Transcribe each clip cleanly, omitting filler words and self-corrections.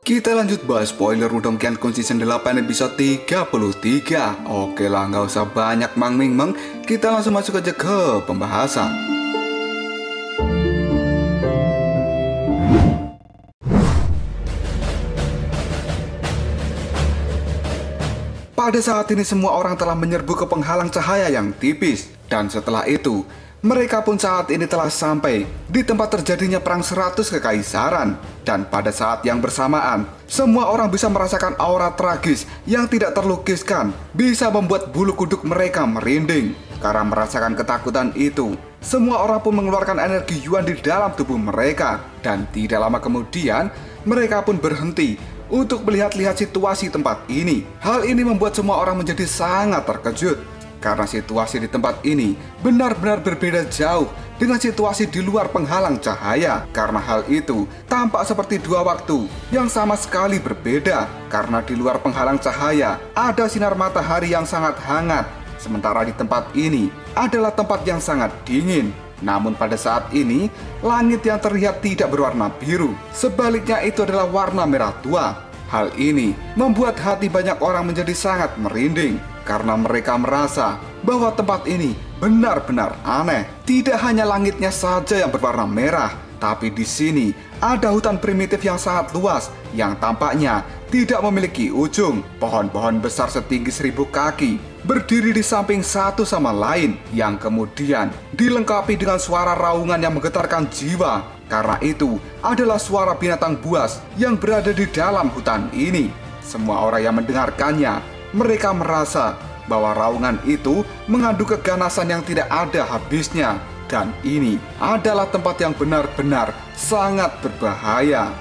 Kita lanjut bahas spoiler Wudong Qiankun Season 8 episode 33. Oke lah, nggak usah banyak mang-ming-meng, kita langsung masuk aja ke pembahasan. Pada saat ini semua orang telah menyerbu ke penghalang cahaya yang tipis. Dan setelah itu, mereka pun saat ini telah sampai di tempat terjadinya perang 100 kekaisaran. Dan pada saat yang bersamaan, semua orang bisa merasakan aura tragis yang tidak terlukiskan, bisa membuat bulu kuduk mereka merinding. Karena merasakan ketakutan itu, semua orang pun mengeluarkan energi Yuan di dalam tubuh mereka. Dan tidak lama kemudian, mereka pun berhenti untuk melihat-lihat situasi tempat ini. Hal ini membuat semua orang menjadi sangat terkejut. Karena situasi di tempat ini benar-benar berbeda jauh dengan situasi di luar penghalang cahaya. Karena hal itu tampak seperti dua waktu yang sama sekali berbeda. Karena di luar penghalang cahaya ada sinar matahari yang sangat hangat. Sementara di tempat ini adalah tempat yang sangat dingin. Namun pada saat ini, langit yang terlihat tidak berwarna biru. Sebaliknya itu adalah warna merah tua. Hal ini membuat hati banyak orang menjadi sangat merinding. Karena mereka merasa bahwa tempat ini benar-benar aneh. Tidak hanya langitnya saja yang berwarna merah, tapi di sini ada hutan primitif yang sangat luas yang tampaknya tidak memiliki ujung. Pohon-pohon besar setinggi 1000 kaki berdiri di samping satu sama lain yang kemudian dilengkapi dengan suara raungan yang menggetarkan jiwa. Karena itu adalah suara binatang buas yang berada di dalam hutan ini. Semua orang yang mendengarkannya, mereka merasa bahwa raungan itu mengandung keganasan yang tidak ada habisnya. Dan ini adalah tempat yang benar-benar sangat berbahaya.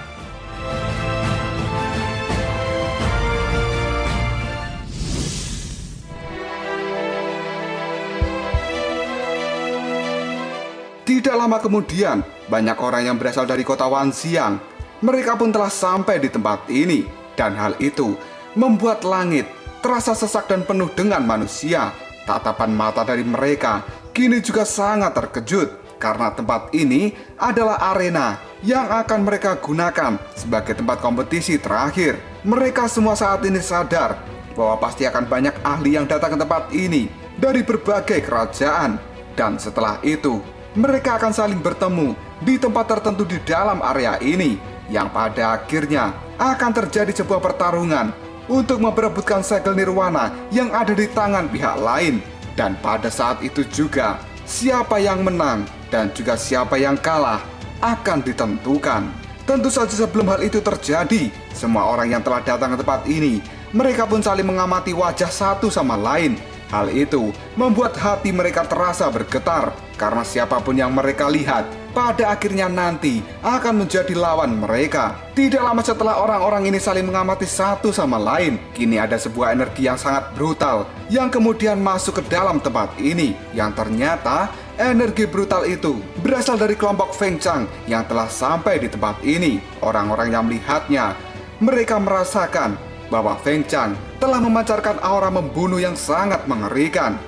Tidak lama kemudian, banyak orang yang berasal dari kota Wanxiang. Mereka pun telah sampai di tempat ini. Dan hal itu membuat langit terasa sesak dan penuh dengan manusia. Tatapan mata dari mereka kini juga sangat terkejut. Karena tempat ini adalah arena yang akan mereka gunakan sebagai tempat kompetisi terakhir. Mereka semua saat ini sadar bahwa pasti akan banyak ahli yang datang ke tempat ini dari berbagai kerajaan. Dan setelah itu, mereka akan saling bertemu di tempat tertentu di dalam area ini, yang pada akhirnya akan terjadi sebuah pertarungan untuk memperebutkan segel nirwana yang ada di tangan pihak lain. Dan pada saat itu juga, siapa yang menang dan juga siapa yang kalah akan ditentukan. Tentu saja sebelum hal itu terjadi, semua orang yang telah datang ke tempat ini, mereka pun saling mengamati wajah satu sama lain. Hal itu membuat hati mereka terasa bergetar, karena siapapun yang mereka lihat pada akhirnya nanti akan menjadi lawan mereka. Tidak lama setelah orang-orang ini saling mengamati satu sama lain, kini ada sebuah energi yang sangat brutal yang kemudian masuk ke dalam tempat ini. Yang ternyata energi brutal itu berasal dari kelompok Feng Chang yang telah sampai di tempat ini. Orang-orang yang melihatnya, mereka merasakan bahwa Feng Chang telah memancarkan aura membunuh yang sangat mengerikan.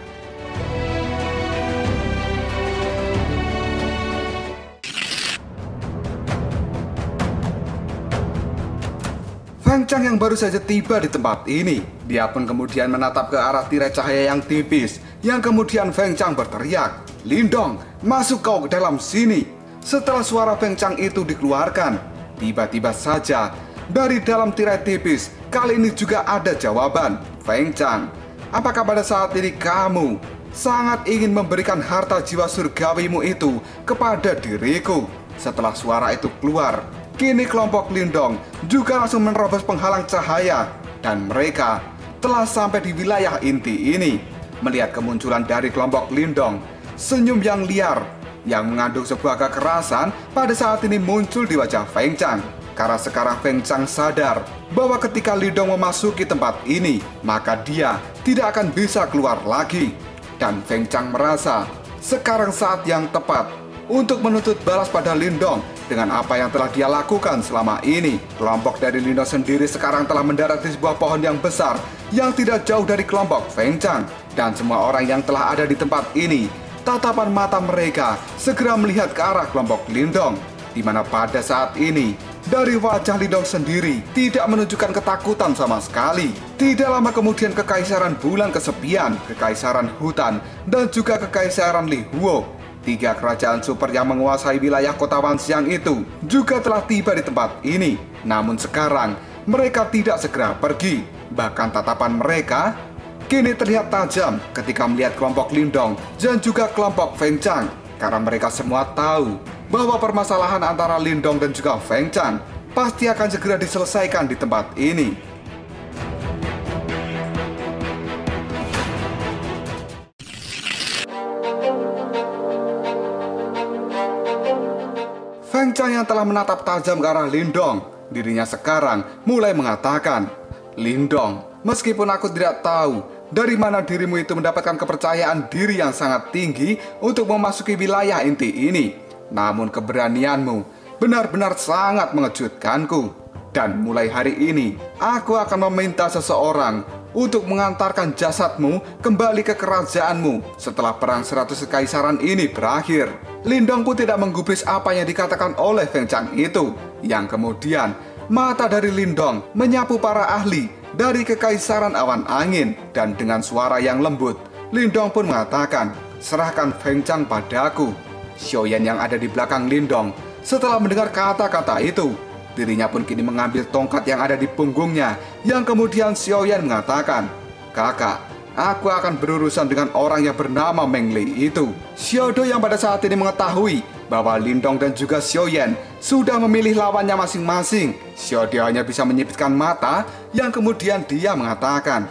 Feng Chang yang baru saja tiba di tempat ini, dia pun kemudian menatap ke arah tirai cahaya yang tipis, yang kemudian Feng Chang berteriak, "Lindong, masuk kau ke dalam sini." Setelah suara Feng Chang itu dikeluarkan, tiba-tiba saja dari dalam tirai tipis, kali ini juga ada jawaban. "Feng Chang, apakah pada saat ini kamu sangat ingin memberikan harta jiwa surgawimu itu kepada diriku?" Setelah suara itu keluar, kini kelompok Lindong juga langsung menerobos penghalang cahaya. Dan mereka telah sampai di wilayah inti ini. Melihat kemunculan dari kelompok Lindong, senyum yang liar yang mengandung sebuah kekerasan pada saat ini muncul di wajah Feng Chang. Karena sekarang Feng Chang sadar bahwa ketika Lindong memasuki tempat ini, maka dia tidak akan bisa keluar lagi. Dan Feng Chang merasa sekarang saat yang tepat untuk menuntut balas pada Lindong dengan apa yang telah dia lakukan selama ini. Kelompok dari Lindong sendiri sekarang telah mendarat di sebuah pohon yang besar yang tidak jauh dari kelompok Feng Chang. Dan semua orang yang telah ada di tempat ini, tatapan mata mereka segera melihat ke arah kelompok Lindong, di mana pada saat ini dari wajah Lindong sendiri tidak menunjukkan ketakutan sama sekali. Tidak lama kemudian Kekaisaran Bulan kesepian, Kekaisaran Hutan, dan juga Kekaisaran Lihuo, 3 kerajaan super yang menguasai wilayah kota Wanxiang itu juga telah tiba di tempat ini. Namun sekarang mereka tidak segera pergi. Bahkan tatapan mereka kini terlihat tajam ketika melihat kelompok Lindong dan juga kelompok Feng Chang. Karena mereka semua tahu bahwa permasalahan antara Lindong dan juga Feng Chang pasti akan segera diselesaikan di tempat ini. Feng Chang yang telah menatap tajam ke arah Lindong, dirinya sekarang mulai mengatakan, "Lindong, meskipun aku tidak tahu dari mana dirimu itu mendapatkan kepercayaan diri yang sangat tinggi untuk memasuki wilayah inti ini, namun keberanianmu benar-benar sangat mengejutkanku. Dan mulai hari ini, aku akan meminta seseorang untuk mengantarkan jasadmu kembali ke kerajaanmu setelah perang 100 kekaisaran ini berakhir." Lindong pun tidak menggubris apa yang dikatakan oleh Feng Chang itu, yang kemudian mata dari Lindong menyapu para ahli dari Kekaisaran Awan Angin, dan dengan suara yang lembut, Lindong pun mengatakan, "Serahkan Feng Chang padaku." Xiaoyan yang ada di belakang Lindong setelah mendengar kata-kata itu, dirinya pun kini mengambil tongkat yang ada di punggungnya, yang kemudian Xiaoyan mengatakan, "Kakak, aku akan berurusan dengan orang yang bernama Meng Li itu." Xiaodo yang pada saat ini mengetahui bahwa Lindong dan juga Xiaoyan sudah memilih lawannya masing-masing. Xiaodo hanya bisa menyipitkan mata, yang kemudian dia mengatakan,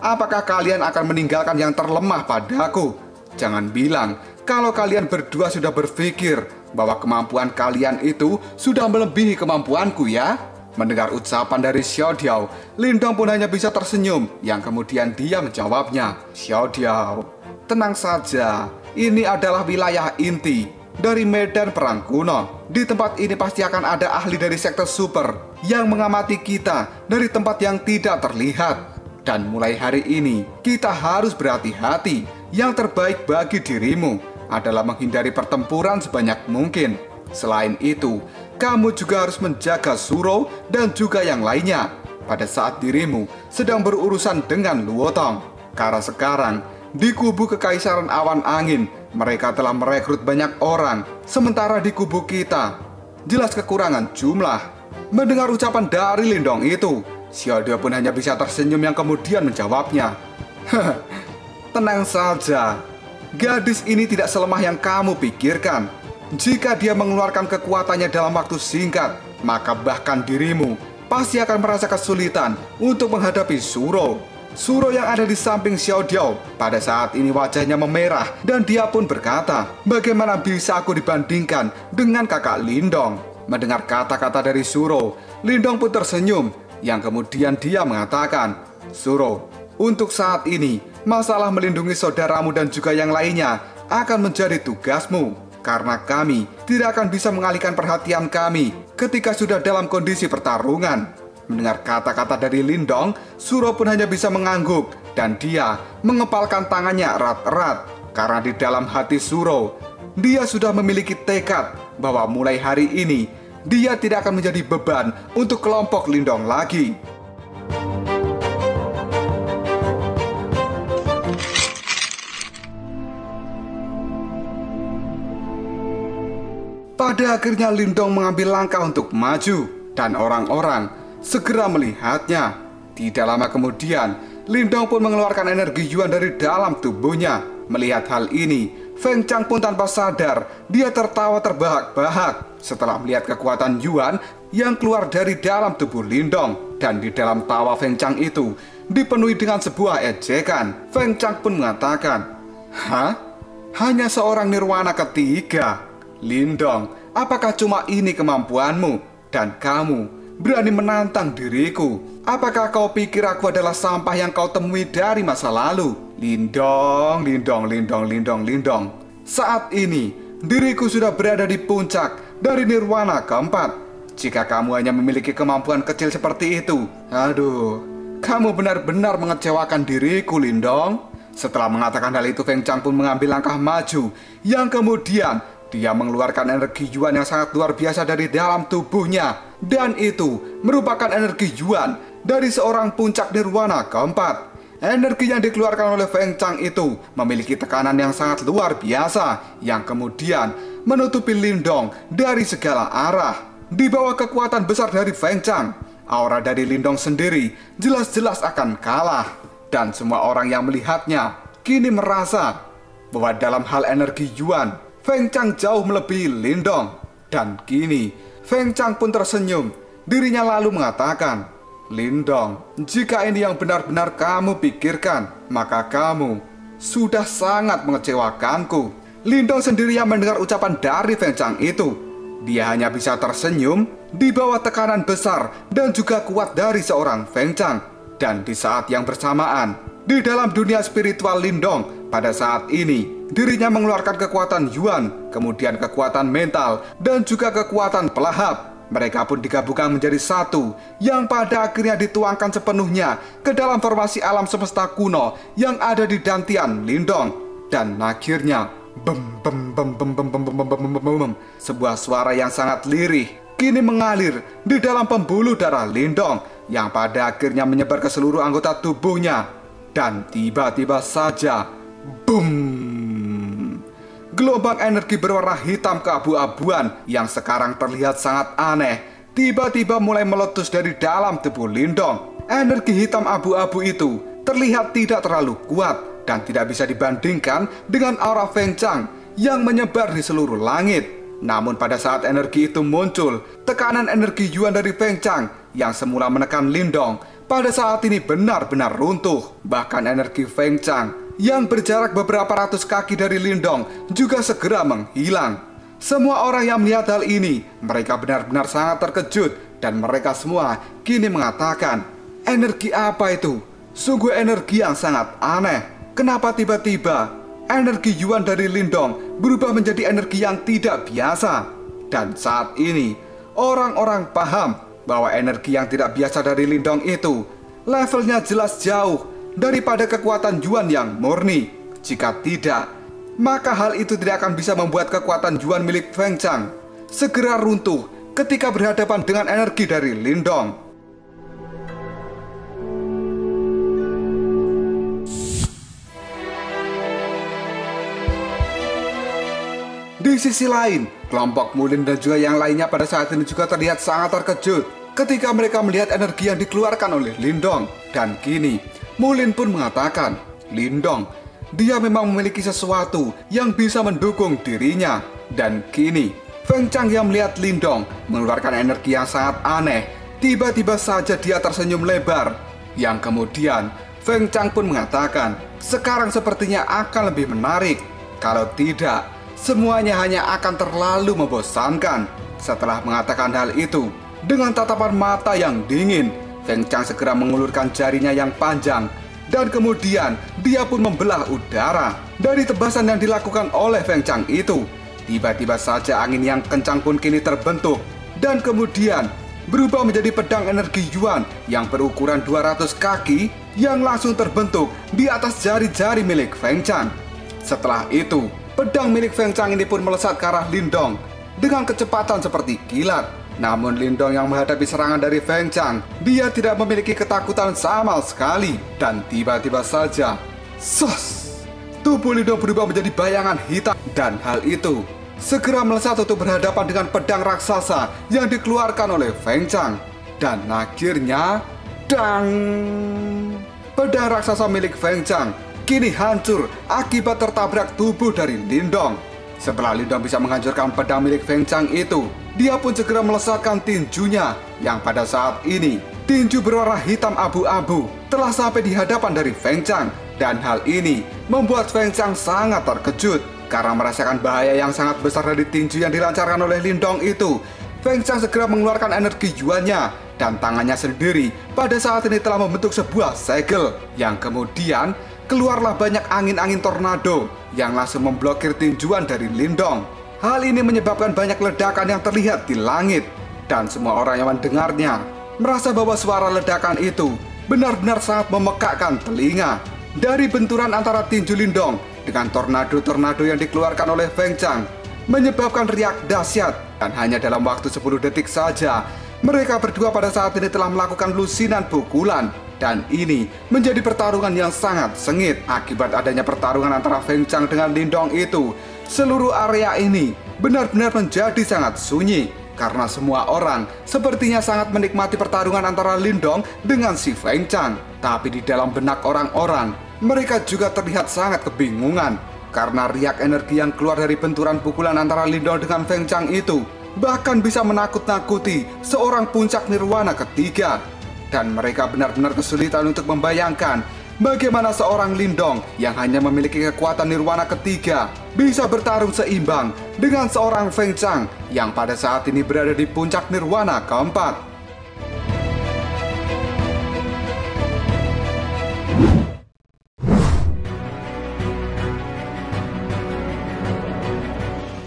apakah kalian akan meninggalkan yang terlemah padaku? Jangan bilang kalau kalian berdua sudah berpikir bahwa kemampuan kalian itu sudah melebihi kemampuanku ya." Mendengar ucapan dari Xiaodiao, Lindong pun hanya bisa tersenyum, yang kemudian dia menjawabnya, "Xiaodiao, tenang saja, ini adalah wilayah inti dari medan perang kuno. Di tempat ini pasti akan ada ahli dari sektor super yang mengamati kita dari tempat yang tidak terlihat. Dan mulai hari ini, kita harus berhati-hati. Yang terbaik bagi dirimu adalah menghindari pertempuran sebanyak mungkin. Selain itu, kamu juga harus menjaga Suro dan juga yang lainnya pada saat dirimu sedang berurusan dengan Luotong. Karena sekarang, di kubu Kekaisaran Awan Angin, mereka telah merekrut banyak orang, sementara di kubu kita jelas kekurangan jumlah." Mendengar ucapan dari Lindong itu, Xiaodo pun hanya bisa tersenyum, yang kemudian menjawabnya, "Tenang saja, gadis ini tidak selemah yang kamu pikirkan. Jika dia mengeluarkan kekuatannya dalam waktu singkat, maka bahkan dirimu pasti akan merasa kesulitan untuk menghadapi Suro." Suro yang ada di samping Xiaodiao pada saat ini wajahnya memerah, dan dia pun berkata, "Bagaimana bisa aku dibandingkan dengan kakak Lindong?" Mendengar kata-kata dari Suro, Lindong pun tersenyum, yang kemudian dia mengatakan, "Suro, untuk saat ini, masalah melindungi saudaramu dan juga yang lainnya akan menjadi tugasmu. Karena kami tidak akan bisa mengalihkan perhatian kami ketika sudah dalam kondisi pertarungan." Mendengar kata-kata dari Lindong, Suro pun hanya bisa mengangguk, dan dia mengepalkan tangannya erat-erat. Karena di dalam hati Suro, dia sudah memiliki tekad bahwa mulai hari ini, dia tidak akan menjadi beban untuk kelompok Lindong lagi. Pada akhirnya Lindong mengambil langkah untuk maju, dan orang-orang segera melihatnya. Tidak lama kemudian, Lindong pun mengeluarkan energi Yuan dari dalam tubuhnya. Melihat hal ini, Feng Chang pun tanpa sadar, dia tertawa terbahak-bahak setelah melihat kekuatan Yuan yang keluar dari dalam tubuh Lindong. Dan di dalam tawa Feng Chang itu dipenuhi dengan sebuah ejekan. Feng Chang pun mengatakan, "Hah? Hanya seorang nirwana ketiga? Lindong, apakah cuma ini kemampuanmu? Dan kamu berani menantang diriku? Apakah kau pikir aku adalah sampah yang kau temui dari masa lalu?" Lindong, Lindong, Lindong, Lindong, Lindong. Saat ini, diriku sudah berada di puncak dari nirwana keempat. Jika kamu hanya memiliki kemampuan kecil seperti itu, aduh, kamu benar-benar mengecewakan diriku, Lindong. Setelah mengatakan hal itu, Feng Chang pun mengambil langkah maju, yang kemudian Dia mengeluarkan energi Yuan yang sangat luar biasa dari dalam tubuhnya. Dan itu merupakan energi Yuan dari seorang puncak nirwana keempat. Energi yang dikeluarkan oleh Feng Chang itu memiliki tekanan yang sangat luar biasa, yang kemudian menutupi Lindong dari segala arah. Di bawah kekuatan besar dari Feng Chang, aura dari Lindong sendiri jelas-jelas akan kalah. Dan semua orang yang melihatnya kini merasa bahwa dalam hal energi Yuan, Feng Chang jauh melebihi Lindong. Dan kini Feng Chang pun tersenyum. Dirinya lalu mengatakan, "Lindong, jika ini yang benar-benar kamu pikirkan, maka kamu sudah sangat mengecewakanku." Lindong sendiri yang mendengar ucapan dari Feng Chang itu. Dia hanya bisa tersenyum di bawah tekanan besar dan juga kuat dari seorang Feng Chang. Dan di saat yang bersamaan, di dalam dunia spiritual Lindong, pada saat ini dirinya mengeluarkan kekuatan Yuan, kemudian kekuatan mental, dan juga kekuatan pelahap. Mereka pun digabungkan menjadi satu, yang pada akhirnya dituangkan sepenuhnya ke dalam formasi alam semesta kuno yang ada di dantian Lindong. Dan akhirnya, sebuah suara yang sangat lirih kini mengalir di dalam pembuluh darah Lindong, yang pada akhirnya menyebar ke seluruh anggota tubuhnya. Dan tiba-tiba saja, boom! Gelombang energi berwarna hitam keabu-abuan yang sekarang terlihat sangat aneh tiba-tiba mulai meletus dari dalam tubuh Lindong. Energi hitam abu-abu itu terlihat tidak terlalu kuat dan tidak bisa dibandingkan dengan aura Feng Chang yang menyebar di seluruh langit. Namun pada saat energi itu muncul, tekanan energi Yuan dari Feng Chang yang semula menekan Lindong pada saat ini benar-benar runtuh. Bahkan energi Feng Chang yang berjarak beberapa ratus kaki dari Lindong juga segera menghilang. Semua orang yang melihat hal ini, mereka benar-benar sangat terkejut. Dan mereka semua kini mengatakan, energi apa itu? Sungguh energi yang sangat aneh. Kenapa tiba-tiba energi Yuan dari Lindong berubah menjadi energi yang tidak biasa? Dan saat ini, orang-orang paham bahwa energi yang tidak biasa dari Lindong itu levelnya jelas jauh daripada kekuatan Yuan yang murni. Jika tidak, maka hal itu tidak akan bisa membuat kekuatan Yuan milik Feng Chang segera runtuh ketika berhadapan dengan energi dari Lindong. Di sisi lain, kelompok Mulin dan juga yang lainnya pada saat ini juga terlihat sangat terkejut ketika mereka melihat energi yang dikeluarkan oleh Lindong. Dan kini Mulin pun mengatakan, Lindong, dia memang memiliki sesuatu yang bisa mendukung dirinya. Dan kini Feng Chang yang melihat Lindong mengeluarkan energi yang sangat aneh, tiba-tiba saja dia tersenyum lebar. Yang kemudian Feng Chang pun mengatakan, sekarang sepertinya akan lebih menarik. Kalau tidak, semuanya hanya akan terlalu membosankan. Setelah mengatakan hal itu, dengan tatapan mata yang dingin, Feng Chang segera mengulurkan jarinya yang panjang. Dan kemudian dia pun membelah udara. Dari tebasan yang dilakukan oleh Feng Chang itu, tiba-tiba saja angin yang kencang pun kini terbentuk. Dan kemudian berubah menjadi pedang energi Yuan yang berukuran 200 kaki yang langsung terbentuk di atas jari-jari milik Feng Chang. Setelah itu, pedang milik Feng Chang ini pun melesat ke arah Lindong dengan kecepatan seperti kilat. Namun Lindong yang menghadapi serangan dari Feng Chang, dia tidak memiliki ketakutan sama sekali. Dan tiba-tiba saja, sos! Tubuh Lindong berubah menjadi bayangan hitam. Dan hal itu segera melesat untuk berhadapan dengan pedang raksasa yang dikeluarkan oleh Feng Chang. Dan akhirnya, dang! Pedang raksasa milik Feng Chang kini hancur akibat tertabrak tubuh dari Lindong. Setelah Lindong bisa menghancurkan pedang milik Feng Chang itu, dia pun segera melesatkan tinjunya, yang pada saat ini tinju berwarna hitam abu-abu telah sampai di hadapan dari Feng Chang. Dan hal ini membuat Feng Chang sangat terkejut karena merasakan bahaya yang sangat besar dari tinju yang dilancarkan oleh Lindong itu. Feng Chang segera mengeluarkan energi Yuannya, dan tangannya sendiri pada saat ini telah membentuk sebuah segel, yang kemudian keluarlah banyak angin-angin tornado yang langsung memblokir tinjuan dari Lindong. Hal ini menyebabkan banyak ledakan yang terlihat di langit. Dan semua orang yang mendengarnya merasa bahwa suara ledakan itu benar-benar sangat memekakkan telinga. Dari benturan antara tinju Lindong dengan tornado-tornado yang dikeluarkan oleh Feng Chang, menyebabkan riak dahsyat. Dan hanya dalam waktu 10 detik saja, mereka berdua pada saat ini telah melakukan lusinan pukulan. Dan ini menjadi pertarungan yang sangat sengit. Akibat adanya pertarungan antara Feng Chang dengan Lindong itu, seluruh area ini benar-benar menjadi sangat sunyi. Karena semua orang sepertinya sangat menikmati pertarungan antara Lindong dengan si Feng Chang. Tapi di dalam benak orang-orang, mereka juga terlihat sangat kebingungan. Karena riak energi yang keluar dari benturan pukulan antara Lindong dengan Feng Chang itu bahkan bisa menakut-nakuti seorang puncak nirwana ketiga. Dan mereka benar-benar kesulitan untuk membayangkan bagaimana seorang Lindong yang hanya memiliki kekuatan nirwana ketiga bisa bertarung seimbang dengan seorang Feng Chang yang pada saat ini berada di puncak nirwana keempat.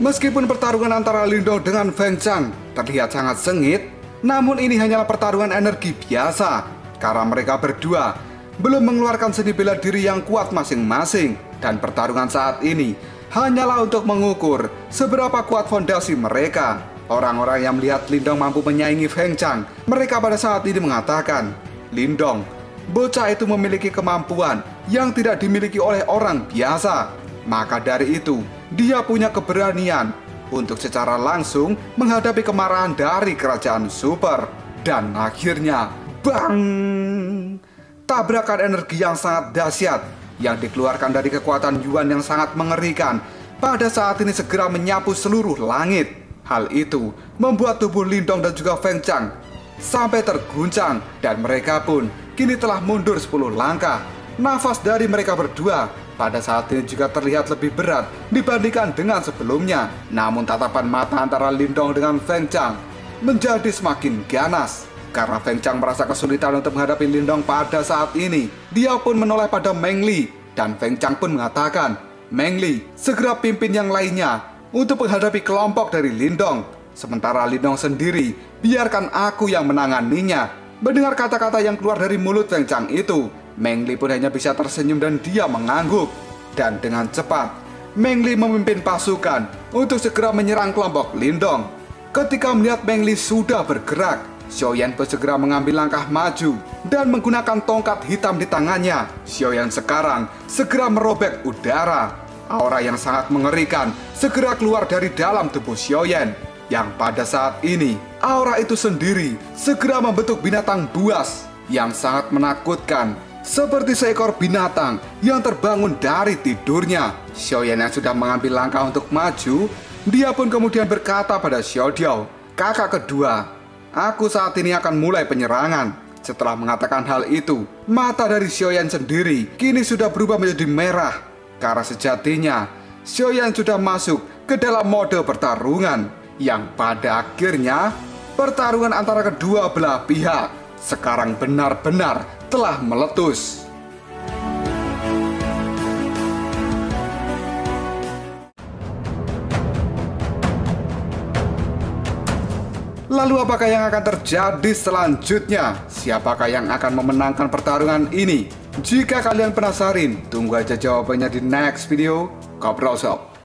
Meskipun pertarungan antara Lindong dengan Feng Chang terlihat sangat sengit, namun ini hanyalah pertarungan energi biasa karena mereka berdua belum mengeluarkan seni bela diri yang kuat masing-masing. Dan pertarungan saat ini hanyalah untuk mengukur seberapa kuat fondasi mereka. Orang-orang yang melihat Lindong mampu menyaingi Feng Chang, mereka pada saat ini mengatakan, Lindong, bocah itu memiliki kemampuan yang tidak dimiliki oleh orang biasa. Maka dari itu, dia punya keberanian untuk secara langsung menghadapi kemarahan dari kerajaan super. Dan akhirnya, bang! Tabrakan energi yang sangat dahsyat yang dikeluarkan dari kekuatan Yuan yang sangat mengerikan pada saat ini segera menyapu seluruh langit. Hal itu membuat tubuh Lindong dan juga Feng Chang sampai terguncang dan mereka pun kini telah mundur 10 langkah. Nafas dari mereka berdua pada saat ini juga terlihat lebih berat dibandingkan dengan sebelumnya. Namun tatapan mata antara Lindong dengan Feng Chang menjadi semakin ganas. Karena Feng Chang merasa kesulitan untuk menghadapi Lindong pada saat ini, dia pun menoleh pada Meng Li. Dan Feng Chang pun mengatakan, Meng Li, segera pimpin yang lainnya untuk menghadapi kelompok dari Lindong. Sementara Lindong sendiri, biarkan aku yang menanganinya. Mendengar kata-kata yang keluar dari mulut Feng Chang itu, Meng Li pun hanya bisa tersenyum dan dia mengangguk. Dan dengan cepat, Meng Li memimpin pasukan untuk segera menyerang kelompok Lindong. Ketika melihat Meng Li sudah bergerak, Xiaoyan pun segera mengambil langkah maju dan menggunakan tongkat hitam di tangannya. Xiaoyan sekarang segera merobek udara. Aura yang sangat mengerikan segera keluar dari dalam tubuh Xiaoyan. Yang pada saat ini, aura itu sendiri segera membentuk binatang buas yang sangat menakutkan. Seperti seekor binatang yang terbangun dari tidurnya. Xiaoyan yang sudah mengambil langkah untuk maju, dia pun kemudian berkata pada Xiao Diao, kakak kedua, aku saat ini akan mulai penyerangan. Setelah mengatakan hal itu, mata dari Xiaoyan sendiri kini sudah berubah menjadi merah. Karena sejatinya, Xiaoyan sudah masuk ke dalam mode pertarungan. Yang pada akhirnya, pertarungan antara kedua belah pihak sekarang benar-benar telah meletus. Lalu apakah yang akan terjadi selanjutnya? Siapakah yang akan memenangkan pertarungan ini? Jika kalian penasaran, tunggu aja jawabannya di next video. Ngobrol Sob.